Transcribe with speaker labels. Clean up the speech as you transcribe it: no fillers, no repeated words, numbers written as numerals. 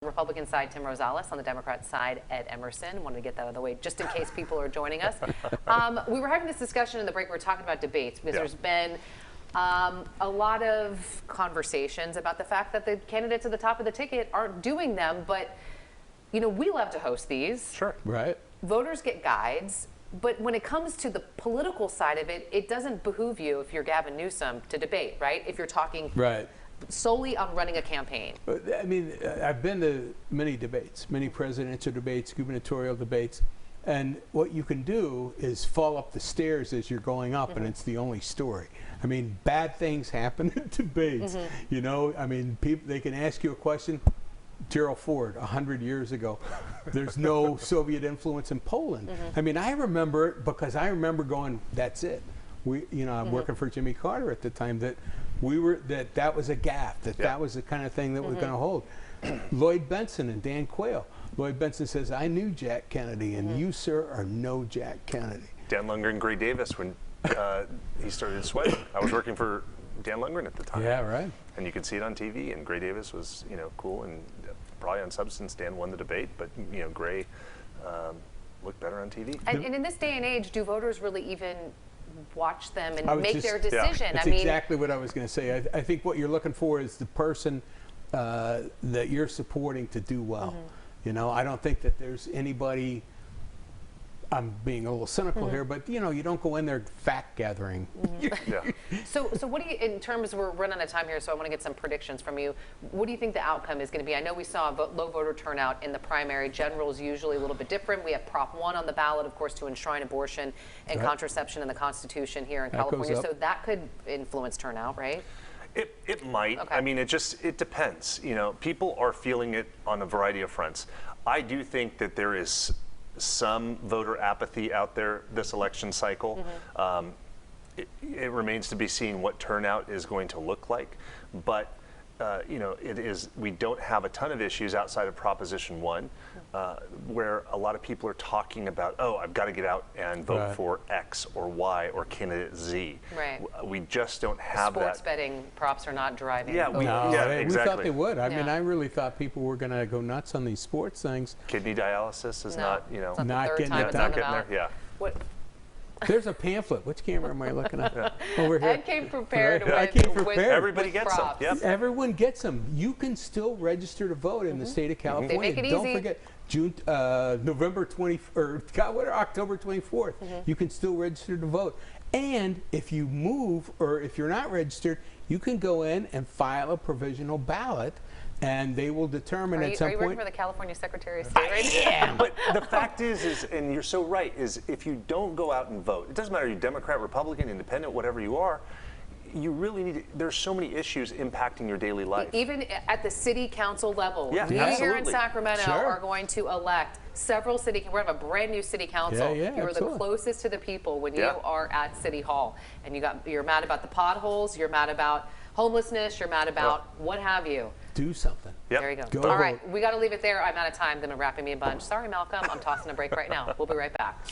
Speaker 1: Republican side, Tim Rosales. On the Democrat side, Ed Emerson. Wanted to get that out of the way just in case people are joining us. We were having this discussion in the break. We were talking about debates because there's been a lot of conversations about the fact that the candidates at the top of the ticket aren't doing them. But, you know, we love to host these.
Speaker 2: Sure.
Speaker 3: Right.
Speaker 1: Voters get guides. But when it comes to the political side of it, it doesn't behoove you, if you're Gavin Newsom, to debate, right? If you're talking solely on running a campaign.
Speaker 3: I mean, I've been to many debates, many presidential debates, gubernatorial debates, and what you can do is fall up the stairs as you're going up, and it's the only story. I mean, bad things happen in debates. You know, I mean, people, they can ask you a question. Gerald Ford, 100 years ago, there's no Soviet influence in Poland. I mean, I remember it because I remember going, that's it. We, you know, I'm working for Jimmy Carter at the time, that we were, that was a gaffe, that was the kind of thing that was going to hold. Lloyd Benson and Dan Quayle. Lloyd Benson says, I knew Jack Kennedy, and you, sir, are no Jack Kennedy.
Speaker 2: Dan Lundgren, Gray Davis, when he started sweating. I was working for Dan Lundgren at the time.
Speaker 3: Yeah, right.
Speaker 2: And you could see it on TV, and Gray Davis was, you know, cool, and probably on substance, Dan won the debate, but, you know, Gray looked better on TV.
Speaker 1: And in this day and age, do voters really even watch them and make their decision?
Speaker 3: That's exactly what I was going to say. I think what you're looking for is the person that you're supporting to do well. You know, I don't think that there's anybody, I'm being a little cynical here, but you know, you don't go in there fact gathering.
Speaker 1: So what do you, in terms, we're running out of time here, so I want to get some predictions from you. What do you think the outcome is going to be? I know we saw a low voter turnout in the primary. General is usually a little bit different. We have Prop 1 on the ballot, of course, to enshrine abortion and contraception in the Constitution here in California. So that could influence turnout, right?
Speaker 2: It might. I mean, it depends. You know, people are feeling it on a variety of fronts. I do think that there is some voter apathy out there this election cycle. It remains to be seen what turnout is going to look like, but you know, we don't have a ton of issues outside of Proposition 1 where a lot of people are talking about, oh, I've got to get out and vote for X or Y or candidate Z. We just don't have that.
Speaker 1: Sports betting props are not driving.
Speaker 3: We thought they would. I mean, I really thought people were going to go nuts on these sports things.
Speaker 2: Kidney dialysis is not, you know,
Speaker 3: not getting
Speaker 2: there.
Speaker 1: What?
Speaker 3: There's a pamphlet. Which camera am I looking at? Over here.
Speaker 1: Ed came prepared with,
Speaker 3: I came prepared.
Speaker 2: Everybody gets them.
Speaker 3: Everyone gets them. You can still register to vote in the state of California.
Speaker 1: They make it easy.
Speaker 3: Don't forget, November 20, or October 24th. You can still register to vote. And if you move, or if you're not registered, you can go in and file a provisional ballot, and they will determine at some point.
Speaker 1: Are you working for the California Secretary of State right now?
Speaker 2: Yeah, but the fact is, and you're so right, is if you don't go out and vote, it doesn't matter, you're Democrat, Republican, Independent, whatever you are, you really need to, there's so many issues impacting your daily life.
Speaker 1: Even at the city council level.
Speaker 2: Yeah,
Speaker 1: we here in Sacramento are going to elect several city, we're going to have a brand new city council. You're the closest to the people when you are at City Hall. And you're mad about the potholes, you're mad about homelessness, you're mad about what have you.
Speaker 3: Do something.
Speaker 1: There you go. All right, we got to leave it there. I'm out of time. Them wrapping me a bunch. Sorry, Malcolm. I'm tossing a break right now. We'll be right back.